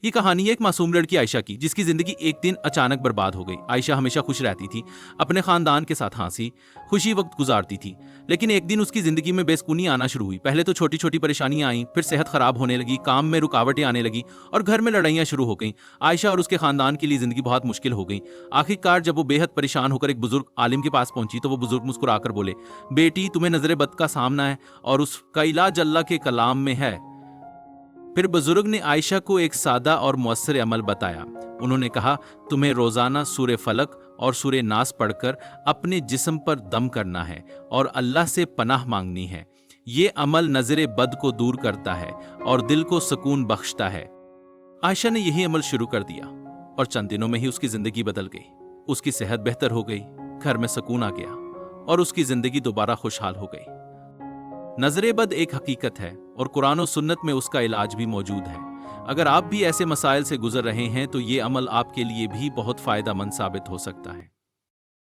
یہ کہانی ہے ایک معصوم لڑکی عائشہ کی، جس کی زندگی ایک دن اچانک برباد ہو گئی۔ عائشہ ہمیشہ خوش رہتی تھی، اپنے خاندان کے ساتھ ہنسی خوشی وقت گزارتی تھی، لیکن ایک دن اس کی زندگی میں بے سکونی آنا شروع ہوئی۔ پہلے تو چھوٹی چھوٹی پریشانیاں آئیں، پھر صحت خراب ہونے لگی، کام میں رکاوٹیں آنے لگی اور گھر میں لڑائیاں شروع ہو گئیں۔ عائشہ اور اس کے خاندان کے لیے زندگی بہت مشکل ہو گئی۔ آخرکار جب وہ بے حد پریشان ہو کر ایک بزرگ عالم کے پاس پہنچی تو وہ بزرگ مسکرا کر بولے، بیٹی تمہیں نظر بد کا سامنا ہے اور اس کا علاج اللہ کے کلام میں ہے۔ پھر بزرگ نے عائشہ کو ایک سادہ اور مؤثر عمل بتایا۔ انہوں نے کہا، تمہیں روزانہ سورہ فلق اور سورہ ناس پڑھ کر اپنے جسم پر دم کرنا ہے اور اللہ سے پناہ مانگنی ہے۔ یہ عمل نظر بد کو دور کرتا ہے اور دل کو سکون بخشتا ہے۔ عائشہ نے یہی عمل شروع کر دیا اور چند دنوں میں ہی اس کی زندگی بدل گئی۔ اس کی صحت بہتر ہو گئی، گھر میں سکون آ گیا اور اس کی زندگی دوبارہ خوشحال ہو گئی۔ نظر بد ایک حقیقت ہے اور قرآن و سنت میں اس کا علاج بھی موجود ہے۔ اگر آپ بھی ایسے مسائل سے گزر رہے ہیں تو یہ عمل آپ کے لیے بھی بہت فائدہ مند ثابت ہو سکتا ہے۔